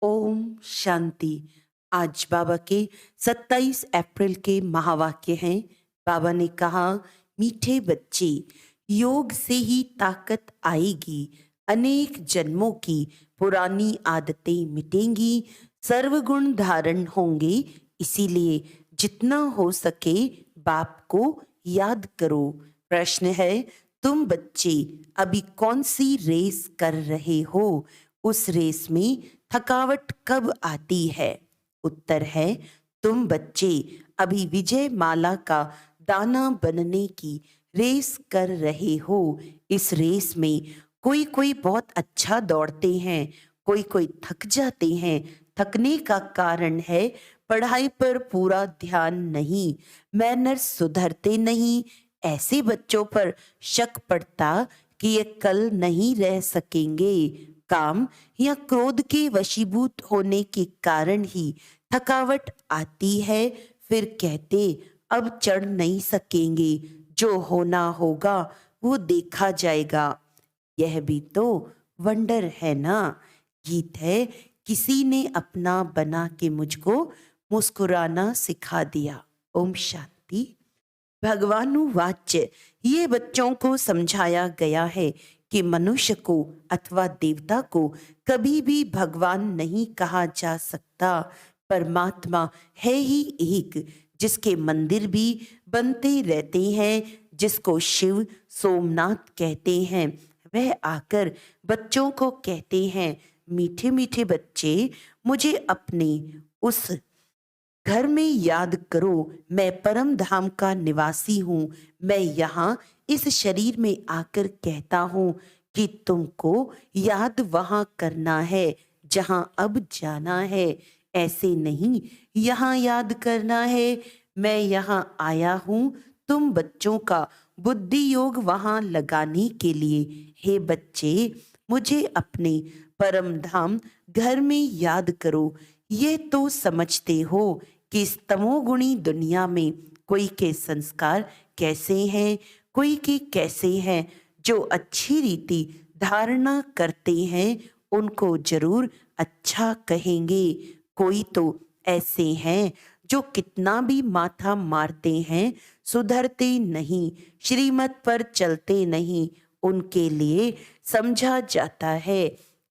ओम शांति। आज बाबा के 27 अप्रैल के महावाक्य हैं। बाबा ने कहा, मीठे बच्चे, योग से ही ताकत आएगी। अनेक जन्मों की पुरानी आदतें मिटेंगी, सर्वगुण धारण होंगे। इसीलिए जितना हो सके बाप को याद करो। प्रश्न है, तुम बच्चे अभी कौन सी रेस कर रहे हो? उस रेस में थकावट कब आती है? उत्तर है, तुम बच्चे अभी विजय माला का दाना बनने की रेस कर रहे हो। इस रेस में कोई कोई बहुत अच्छा दौड़ते हैं, कोई कोई थक जाते हैं। थकने का कारण है पढ़ाई पर पूरा ध्यान नहीं, मैनर्स सुधरते नहीं। ऐसे बच्चों पर शक पड़ता कि ये कल नहीं रह सकेंगे। काम या क्रोध के वशीभूत होने के कारण ही थकावट आती है। फिर कहते, अब चढ़ नहीं सकेंगे, जो होना होगा वो देखा जाएगा। यह भी तो वंडर है ना। गीत है, किसी ने अपना बना के मुझको मुस्कुराना सिखा दिया। ओम शांति। भगवानुवाच्य ये बच्चों को समझाया गया है कि मनुष्य को अथवा देवता को कभी भी भगवान नहीं कहा जा सकता। परमात्मा है ही एक, जिसके मंदिर भी बनते रहते हैं, जिसको शिव सोमनाथ कहते हैं। वह आकर बच्चों को कहते हैं, मीठे मीठे बच्चे, मुझे अपने उस घर में याद करो। मैं परम धाम का निवासी हूँ। मैं यहाँ इस शरीर में आकर कहता हूँ कि तुमको याद वहाँ करना है जहाँ अब जाना है। ऐसे नहीं यहाँ याद करना है। मैं यहाँ आया हूँ तुम बच्चों का बुद्धि योग वहाँ लगाने के लिए। हे बच्चे, मुझे अपने परम धाम घर में याद करो। ये तो समझते हो कि इस तमोगुणी दुनिया में कोई के संस्कार कैसे हैं, कोई के कैसे हैं। जो अच्छी रीति धारणा करते हैं उनको जरूर अच्छा कहेंगे। कोई तो ऐसे हैं जो कितना भी माथा मारते हैं, सुधरते नहीं, श्रीमत पर चलते नहीं। उनके लिए समझा जाता है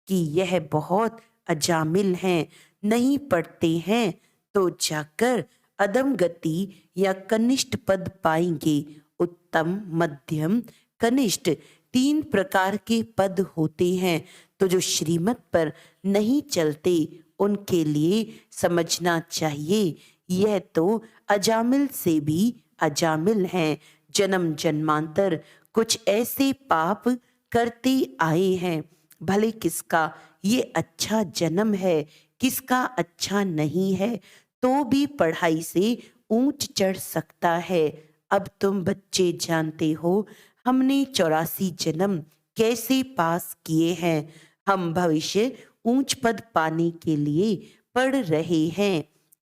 कि यह बहुत अजामिल हैं, नहीं पढ़ते हैं तो जाकर अधम गति या कनिष्ठ पद पाएंगे। उत्तम, मध्यम, कनिष्ठ 3 प्रकार के पद होते हैं। तो जो श्रीमत पर नहीं चलते उनके लिए समझना चाहिए, यह तो अजामिल से भी अजामिल हैं। जन्म जन्मांतर कुछ ऐसे पाप करते आए हैं। भले किसका ये अच्छा जन्म है, किसका अच्छा नहीं है, तो भी पढ़ाई से ऊंच चढ़ सकता है। अब तुम बच्चे जानते हो हमने 84 जन्म कैसे पास किए हैं। हम भविष्य ऊंच पद पाने के लिए पढ़ रहे हैं।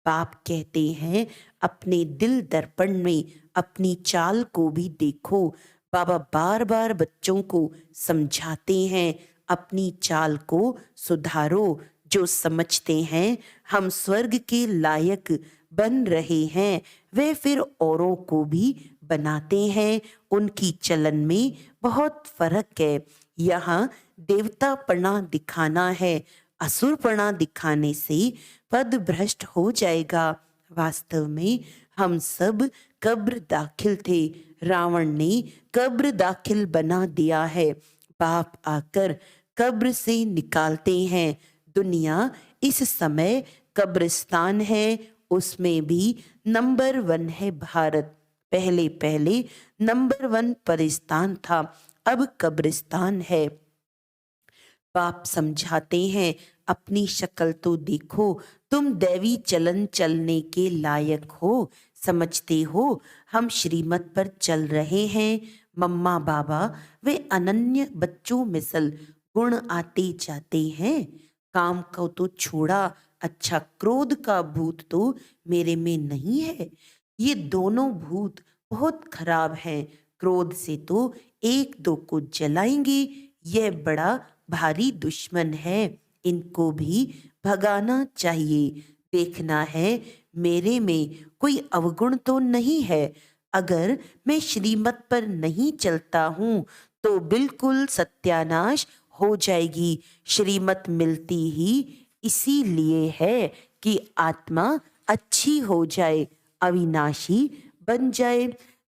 बाप कहते हैं, अपने दिल दर्पण में अपनी चाल को भी देखो। बाबा बार बार बच्चों को समझाते हैं, अपनी चाल को सुधारो। जो समझते हैं हम स्वर्ग के लायक बन रहे हैं, वे फिर औरों को भी बनाते हैं। उनकी चलन में बहुत फर्क है। यहाँ देवतापना दिखाना है, असुरपना दिखाने से पद भ्रष्ट हो जाएगा। वास्तव में हम सब कब्र दाखिल थे, रावण ने कब्र दाखिल बना दिया है। बाप आकर कब्र से निकालते हैं। दुनिया इस समय कब्रिस्तान है, उसमें भी नंबर 1 है भारत। पहले पहले नंबर 1 परिस्तान था, अब कब्रिस्तान है। बाप समझाते हैं, अपनी शक्ल तो देखो, तुम दैवी चलन चलने के लायक हो। समझते हो हम श्रीमत पर चल रहे हैं। मम्मा बाबा वे अनन्य बच्चों मिसल गुण आते जाते हैं। काम को तो छोड़ा, अच्छा क्रोध का भूत तो मेरे में नहीं है। ये दोनों भूत बहुत खराब हैं। क्रोध से तो एक दो को जलाएंगे। यह बड़ा भारी दुश्मन है। इनको भी भगाना चाहिए। देखना है मेरे में कोई अवगुण तो नहीं है। अगर मैं श्रीमत पर नहीं चलता हूँ तो बिल्कुल सत्यानाश हो जाएगी। श्रीमत मिलती ही इसीलिए है कि आत्मा अच्छी हो जाए, अविनाशी बन जाए।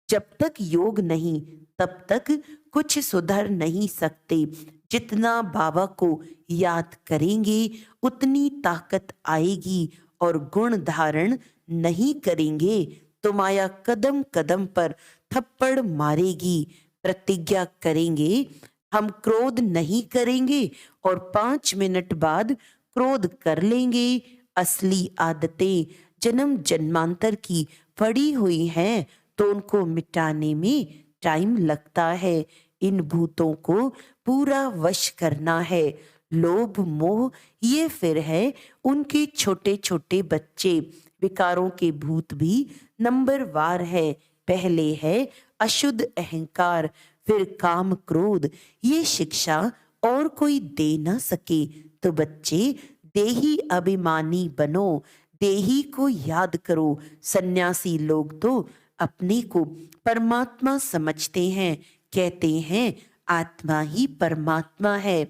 जब तक योग नहीं तब तक कुछ सुधर नहीं सकते। जितना बाबा को याद करेंगे उतनी ताकत आएगी, और गुण धारण नहीं करेंगे तो माया कदम कदम पर थप्पड़ मारेगी। प्रतिज्ञा करेंगे हम क्रोध नहीं करेंगे और 5 मिनट बाद क्रोध कर लेंगे। असली आदतें जन्म जन्मांतर की पड़ी हुई हैं तो उनको मिटाने में टाइम लगता है। इन भूतों को पूरा वश करना है। लोभ मोह ये फिर है उनके छोटे छोटे बच्चे। विकारों के भूत भी नंबरवार है। पहले है अशुद्ध अहंकार, फिर काम क्रोध। ये शिक्षा और कोई दे न सके तो बच्चे देही अभिमानी बनो, देही को याद करो। सन्यासी लोग तो अपने को परमात्मा समझते हैं, कहते हैं आत्मा ही परमात्मा है।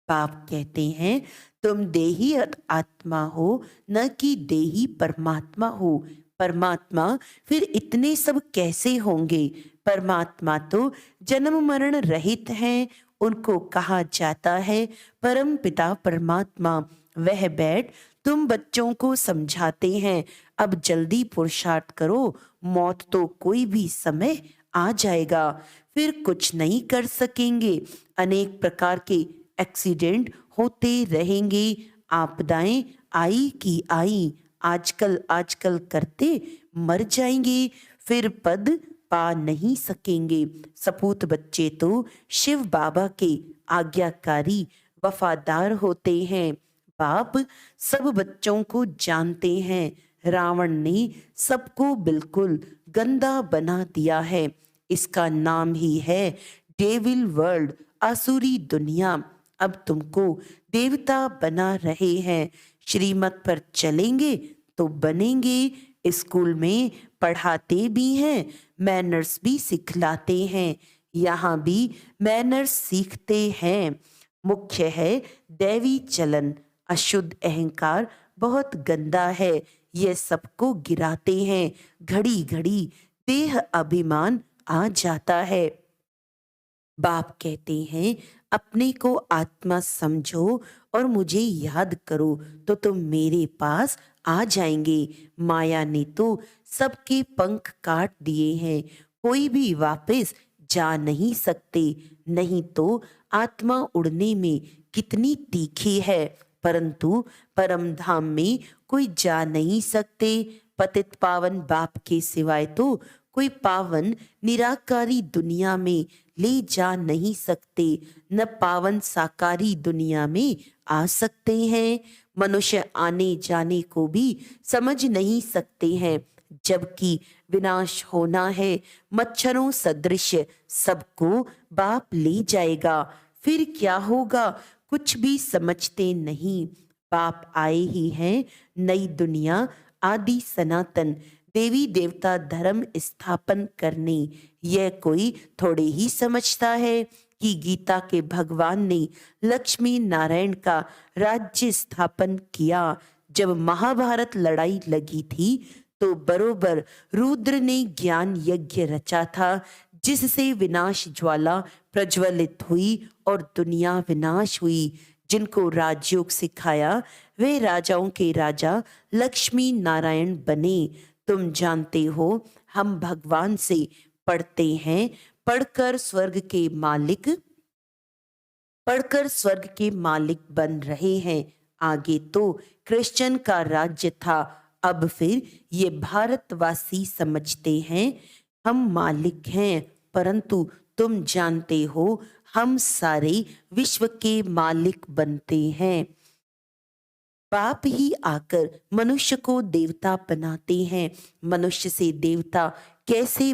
बाप कहते हैं तुम देही आत्मा हो, न कि देही परमात्मा हो। परमात्मा फिर इतने सब कैसे होंगे? परमात्मा तो जन्म मरण रहित हैं। उनको कहा जाता है परम पिता परमात्मा। वह बैठ तुम बच्चों को समझाते हैं अब जल्दी पुरुषार्थ करो, मौत तो कोई भी समय आ जाएगा, फिर कुछ नहीं कर सकेंगे। अनेक प्रकार के एक्सीडेंट होते रहेंगे। आपदाएं आई की आई, आजकल आजकल करते मर जाएंगे, फिर पद पा नहीं सकेंगे। सपूत बच्चे तो शिव बाबा के आज्ञाकारी वफादार होते हैं। बाप सब बच्चों को जानते हैं। रावण ने सबको बिल्कुल गंदा बना दिया है। इसका नाम ही है डेविल वर्ल्ड, आसुरी दुनिया। अब तुमको देवता बना रहे हैं। श्रीमत पर चलेंगे तो बनेंगे। स्कूल में पढ़ाते भी हैं, मैनर्स भी सिखलाते हैं। यहाँ भी मैनर्स सीखते हैं। मुख्य है दैवी चलन। अशुद्ध अहंकार बहुत गंदा है, यह सबको गिराते हैं। घड़ी घड़ी देह अभिमान आ जाता है। बाप कहते हैं अपने को आत्मा समझो और मुझे याद करो तो तुम मेरे पास आ जाएंगे। माया ने तो सबके पंख काट दिए हैं, कोई भी वापस जा नहीं सकते। नहीं तो आत्मा उड़ने में कितनी तीखी है, परंतु परम धाम में कोई जा नहीं सकते। पतित पावन बाप के सिवाय तो कोई पावन निराकारी दुनिया में ले जा नहीं सकते, न पावन साकारी दुनिया में आ सकते हैं। मनुष्य आने जाने को भी समझ नहीं सकते हैं, जबकि विनाश होना है। मच्छरों सदृश सबको बाप ले जाएगा, फिर क्या होगा कुछ भी समझते नहीं। बाप आए ही हैं नई दुनिया आदि सनातन देवी देवता धर्म स्थापन करने। यह कोई थोड़े ही समझता है कि गीता के भगवान ने लक्ष्मी नारायण का राज्य स्थापन किया। जब महाभारत लड़ाई लगी थी तो बरोबर रुद्र ने ज्ञान यज्ञ रचा था, जिससे विनाश ज्वाला प्रज्वलित हुई और दुनिया विनाश हुई। जिनको राजयोग सिखाया वे राजाओं के राजा लक्ष्मी नारायण बने। तुम जानते हो हम भगवान से पढ़ते हैं, पढ़कर स्वर्ग के मालिक बन रहे हैं। आगे तो कृष्ण का राज्य था, अब फिर ये भारतवासी समझते हैं हम मालिक हैं, परंतु तुम जानते हो हम सारे विश्व के मालिक बनते हैं। बाप ही आकर मनुष्य को देवता बनाते हैं। मनुष्य से देवता कैसे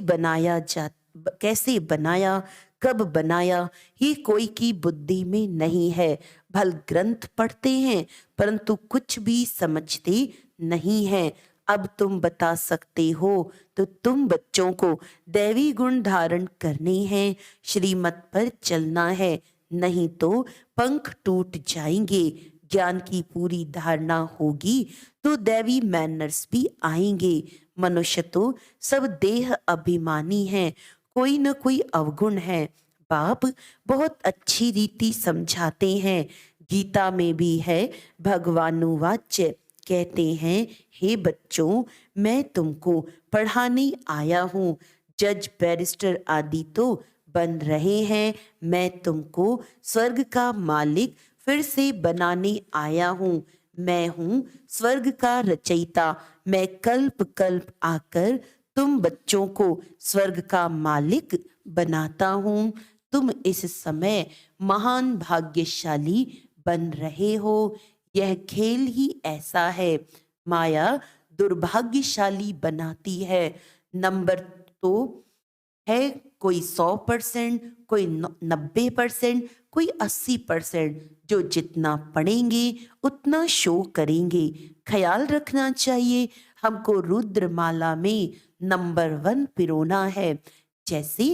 बनाया, कब बनाया, ये कोई की बुद्धि में नहीं है। भल ग्रंथ पढ़ते हैं परंतु कुछ भी समझते नहीं हैं। अब तुम बता सकते हो तो तुम बच्चों को दैवी गुण धारण करने हैं, श्रीमत पर चलना है, नहीं तो पंख टूट जाएंगे। ज्ञान की पूरी धारणा होगी तो दैवी मैनर्स भी आएंगे। मनुष्य तो सब देह अभिमानी है, कोई न कोई अवगुण है। बाप बहुत अच्छी रीति समझाते हैं, गीता में भी है भगवानुवाच्य, कहते हैं हे बच्चों मैं तुमको पढ़ाने आया हूँ। जज बैरिस्टर आदि तो बन रहे हैं, मैं तुमको स्वर्ग का मालिक फिर से बनाने आया हूँ। मैं हूँ स्वर्ग का रचयिता, मैं कल्प कल्प आकर तुम बच्चों को स्वर्ग का मालिक बनाता हूँ। तुम इस समय महान भाग्यशाली बन रहे हो। यह खेल ही ऐसा है, माया दुर्भाग्यशाली बनाती है। नंबर तो है कोई 100%, कोई 90%, कोई 80%। जो जितना पढ़ेंगे उतना शो करेंगे। ख्याल रखना चाहिए, हमको रुद्रमाला में नंबर 1 पिरोना है। जैसे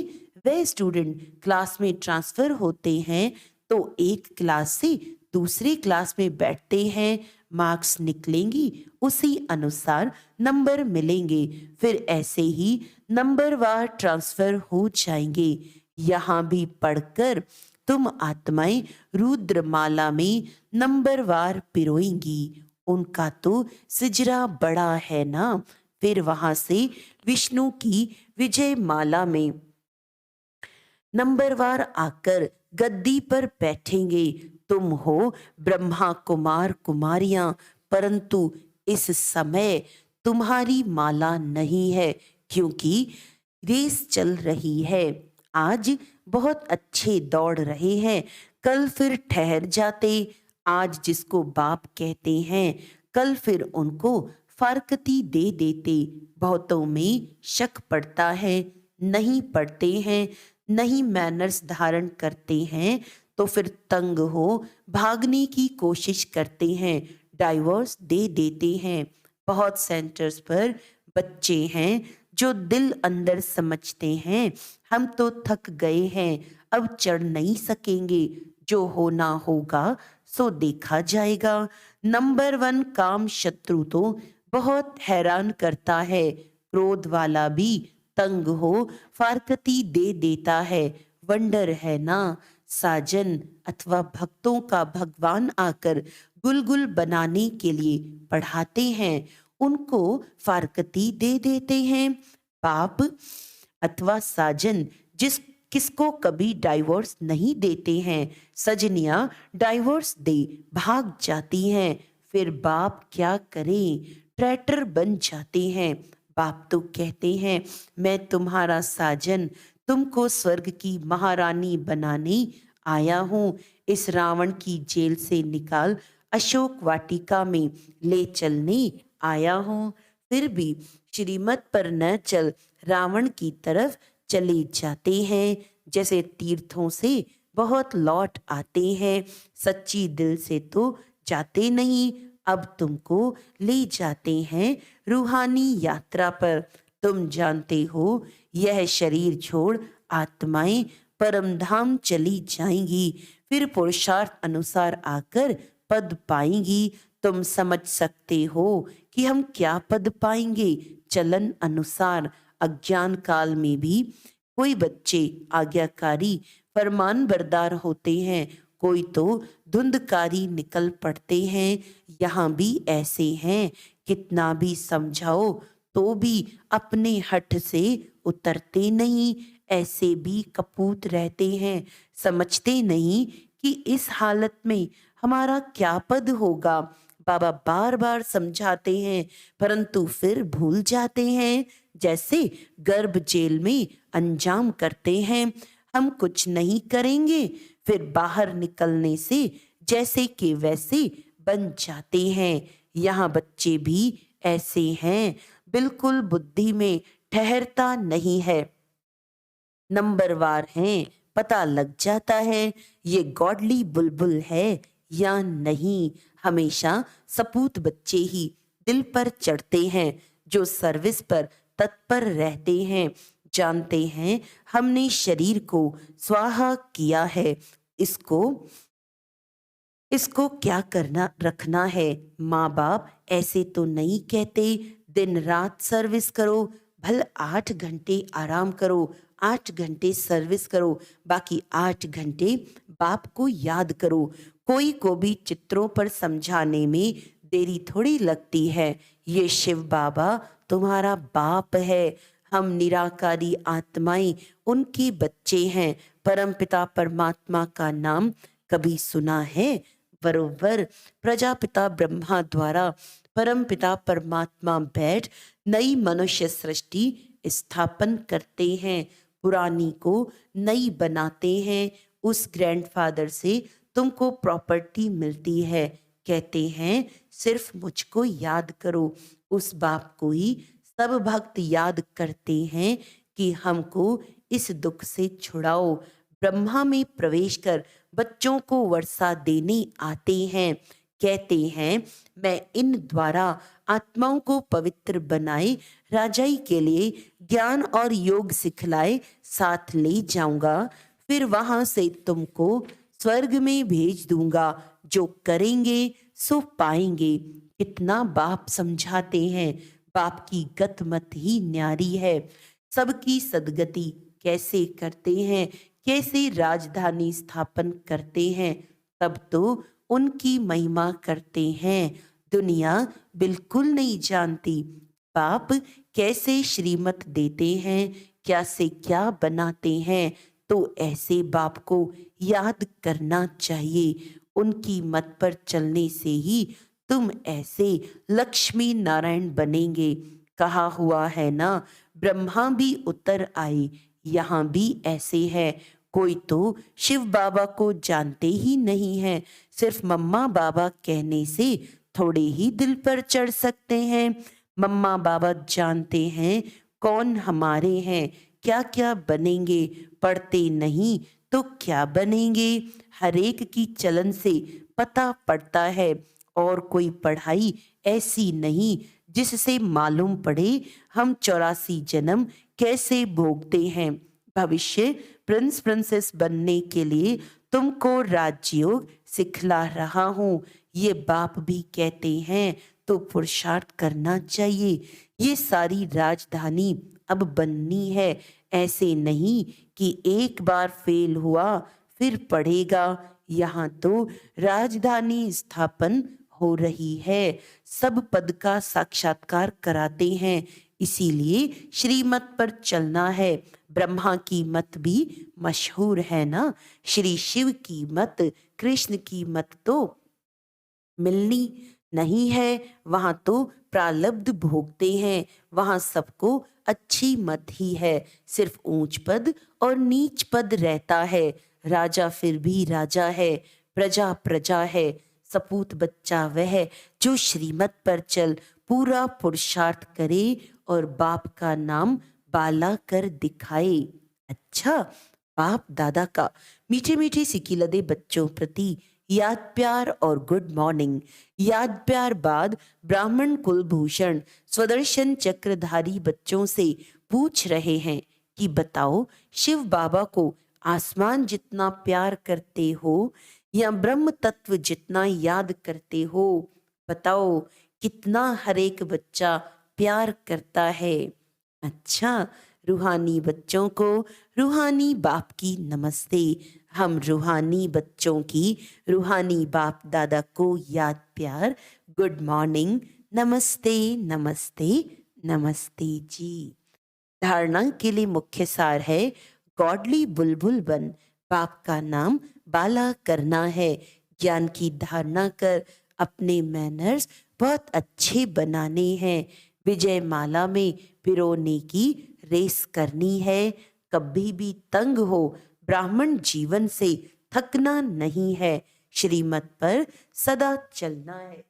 वह स्टूडेंट क्लास में ट्रांसफर होते हैं तो एक क्लास से दूसरी क्लास में बैठते हैं, मार्क्स निकलेंगी उसी अनुसार नंबर मिलेंगे, फिर ऐसे ही नंबरवार ट्रांसफर हो जाएंगे। यहाँ भी पढ़कर तुम आत्माएं रुद्रमाला में नंबरवार पिरोएंगी। उनका तो सिजरा बड़ा है ना, फिर वहां से विष्णु की विजय माला में नंबरवार आकर गद्दी पर बैठेंगे। तुम हो ब्रह्मा कुमार कुमारियां, परंतु इस समय तुम्हारी माला नहीं है, क्योंकि रेस चल रही है। आज बहुत अच्छे दौड़ रहे हैं, कल फिर ठहर जाते। आज जिसको बाप कहते हैं कल फिर उनको फारकती दे देते। बहुतों में शक पड़ता है, नहीं पढ़ते हैं, नहीं मैनर्स धारण करते हैं तो फिर तंग हो भागने की कोशिश करते हैं, डाइवोर्स दे देते हैं। बहुत सेंटर्स पर बच्चे हैं जो दिल अंदर समझते हैं हम तो थक गए हैं, अब चढ़ नहीं सकेंगे, जो होना होगा सो देखा जाएगा। नंबर 1 काम शत्रु तो बहुत हैरान करता है, क्रोध वाला भी तंग हो फारकती दे देता है। वंडर है ना, साजन अथवा भक्तों का भगवान आकर गुलगुल बनाने के लिए पढ़ाते हैं, उनको फारकती दे देते हैं। बाप अथवा साजन जिस किसको कभी डाइवोर्स नहीं देते हैं, सजनियां डाइवोर्स दे भाग जाती हैं, फिर बाप क्या करें, ट्रैटर बन जाते हैं। बाप तो कहते हैं मैं तुम्हारा साजन, तुमको स्वर्ग की महारानी बनाने आया हूँ। इस रावण की जेल से निकाल अशोक वाटिका में ले चलने आया हूँ। फिर भी श्रीमत पर न चल रावण की तरफ चले जाते हैं। जैसे तीर्थों से बहुत लौट आते हैं, सच्ची दिल से तो जाते नहीं। अब तुमको ले जाते हैं रूहानी यात्रा पर। तुम जानते हो यह शरीर छोड़ आत्माएं परम धाम चली जाएंगी, फिर पुरुषार्थ अनुसार आकर पद पाएंगी। तुम समझ सकते हो कि हम क्या पद पाएंगे। चलन अनुसार अज्ञान काल में भी कोई बच्चे आज्ञाकारी फरमान बरदार होते हैं, कोई तो धुंधकारी निकल पड़ते हैं। यहाँ भी ऐसे हैं, कितना भी समझाओ तो भी अपने हठ से उतरते नहीं। ऐसे भी कपूत रहते हैं, समझते नहीं कि इस हालत में हमारा क्या पद होगा। बाबा बार बार समझाते हैं परंतु फिर भूल जाते हैं, जैसे गर्भ जेल में अंजाम करते हैं। हम कुछ नहीं करेंगे, फिर बाहर निकलने से जैसे के वैसे बन जाते हैं। यहाँ बच्चे भी ऐसे हैं, बिल्कुल बुद्धि में ठहरता नहीं है, नंबरवार हैं, पता लग जाता है ये गॉडली बुलबुल है, या नहीं। हमेशा सपूत बच्चे ही दिल पर चढ़ते हैं जो सर्विस पर तत्पर रहते हैं, जानते हैं हमने शरीर को स्वाहा किया है, इसको इसको क्या करना रखना है। माँ बाप ऐसे तो नहीं कहते दिन रात सर्विस करो, भल 8 घंटे आराम करो, 8 घंटे सर्विस करो, बाकी 8 घंटे बाप को याद करो। कोई को भी चित्रों पर समझाने में देरी थोड़ी लगती है। ये शिव बाबा तुम्हारा बाप है, हम निराकारी आत्माएं उनके बच्चे हैं। परमपिता परमात्मा का नाम कभी सुना है? बरोबर प्रजापिता ब्रह्मा द्वारा परमपिता परमात्मा बैठ नई मनुष्य सृष्टि स्थापन करते हैं, पुरानी को नई बनाते हैं। उस ग्रैंडफादर से तुमको प्रॉपर्टी मिलती है, कहते हैं सिर्फ मुझको याद करो। उस बाप को ही सब भक्त याद करते हैं कि हमको इस दुख से छुड़ाओ। ब्रह्मा में प्रवेश कर बच्चों को वर्षा देने आते हैं, कहते हैं मैं इन द्वारा आत्माओं को पवित्र बनाए, राजाई के लिए ज्ञान और योग सिखलाए साथ ले जाऊंगा, फिर वहां से तुमको स्वर्ग में भेज दूंगा। जो करेंगे सो पाएंगे। कितना बाप समझाते हैं, बाप की गतमत ही न्यारी है। सबकी सदगति कैसे करते हैं, कैसे राजधानी स्थापन करते हैं, तब तो उनकी महिमा करते हैं। दुनिया बिल्कुल नहीं जानती बाप कैसे श्रीमत देते हैं, क्या से क्या बनाते हैं। तो ऐसे बाप को याद करना चाहिए। उनकी मत पर चलने से ही तुम ऐसे लक्ष्मी नारायण बनेंगे। कहा हुआ है ना, ब्रह्मा भी उतर आए, यहाँ भी ऐसे है। कोई तो शिव बाबा को जानते ही नहीं है, सिर्फ मम्मा बाबा कहने से थोड़े ही दिल पर चढ़ सकते हैं। मम्मा बाबा जानते हैं कौन हमारे हैं, क्या क्या बनेंगे। पढ़ते नहीं तो क्या बनेंगे, हर एक की चलन से पता पड़ता है। और कोई पढ़ाई ऐसी नहीं जिससे मालूम पड़े हम 84 जन्म कैसे भोगते हैं। भविष्य प्रिंस प्रिंसेस बनने के लिए तुमको राजयोग सिखला रहा हूँ, ये बाप भी कहते हैं, तो पुरुषार्थ करना चाहिए। ये सारी राजधानी अब बननी है, ऐसे नहीं कि एक बार फेल हुआ फिर पढ़ेगा। यहाँ तो राजधानी स्थापन हो रही है, सब पद का साक्षात्कार कराते हैं, इसीलिए श्रीमत पर चलना है। ब्रह्मा की मत भी मशहूर है ना, श्री शिव की मत, कृष्ण की मत तो मिलनी नहीं है। वहां तो प्रालब्ध भोगते हैं, वहां सबको अच्छी मत ही है, सिर्फ ऊंच पद और नीच पद रहता है। राजा फिर भी राजा है, प्रजा प्रजा है। सपूत बच्चा वह जो श्रीमत पर चल पूरा पुरुषार्थ करे और बाप का नाम बाला कर दिखाए। अच्छा, बाप दादा का मीठे मीठे सिकिलदे बच्चों प्रति याद प्यार और गुड मॉर्निंग। याद प्यार बाद ब्राह्मण कुलभूषण स्वदर्शन चक्रधारी बच्चों से पूछ रहे हैं कि बताओ, शिव बाबा को आसमान जितना प्यार करते हो या ब्रह्म तत्व जितना याद करते हो? बताओ कितना हर एक बच्चा प्यार करता है। अच्छा, रूहानी बच्चों को रूहानी बाप की नमस्ते। हम रूहानी बच्चों की रूहानी बाप दादा को याद प्यार, गुड मॉर्निंग, नमस्ते नमस्ते नमस्ते जी। धारणा के लिए मुख्य सार है, गॉडली बुलबुल बन, बाप का नाम बाला करना है। ज्ञान की धारणा कर अपने मैनर्स बहुत अच्छे बनाने हैं। विजय माला में पिरोने की रेस करनी है। कभी भी तंग हो, ब्राह्मण जीवन से थकना नहीं है, श्रीमत पर सदा चलना है।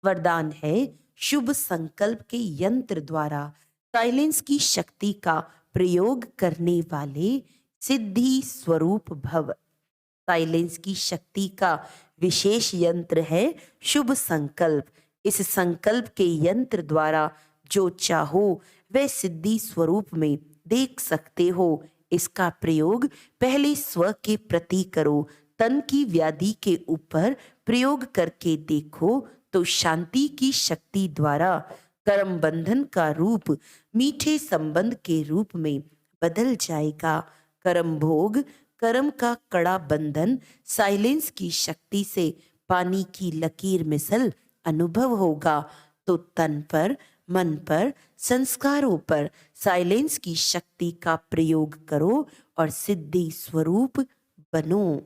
वरदान है, शुभ संकल्प के यंत्र द्वारा साइलेंस की शक्ति का प्रयोग करने वाले सिद्धि स्वरूप भव। साइलेंस की शक्ति का विशेष यंत्र है शुभ संकल्प। इस संकल्प के यंत्र द्वारा जो चाहो वह सिद्धि स्वरूप में देख सकते हो। इसका प्रयोग पहले स्व के प्रति करो। तन की व्याधि के ऊपर प्रयोग करके देखो तो शांति की शक्ति द्वारा कर्म बंधन का रूप मीठे संबंध के रूप में बदल जाएगा। कर्म भोग, कर्म का कड़ा बंधन साइलेंस की शक्ति से पानी की लकीर मिसल अनुभव होगा। तो तन पर, मन पर, संस्कारों पर साइलेंस की शक्ति का प्रयोग करो और सिद्धि स्वरूप बनो।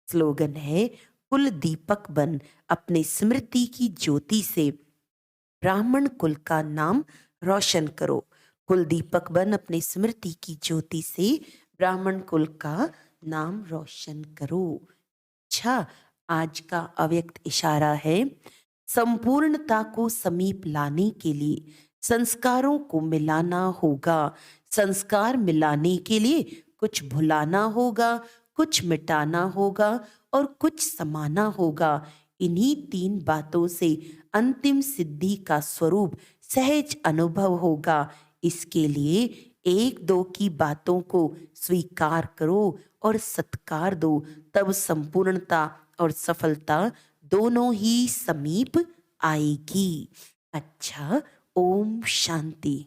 स्लोगन है, कुल दीपक बन अपने स्मृति की ज्योति से ब्राह्मण कुल का नाम रोशन करो। कुल दीपक बन अपने स्मृति की ज्योति से ब्राह्मण कुल का नाम रोशन करो। अच्छा, आज का अव्यक्त इशारा है, संपूर्णता को समीप लाने के लिए संस्कारों को मिलाना होगा। संस्कार मिलाने के लिए कुछ भुलाना होगा, कुछ मिटाना होगा और कुछ समाना होगा। इन्हीं 3 बातों से अंतिम सिद्धि का स्वरूप सहज अनुभव होगा। इसके लिए 1-2 की बातों को स्वीकार करो और सत्कार दो, तब संपूर्णता और सफलता दोनों ही समीप आएगी। अच्छा, ओम शांति।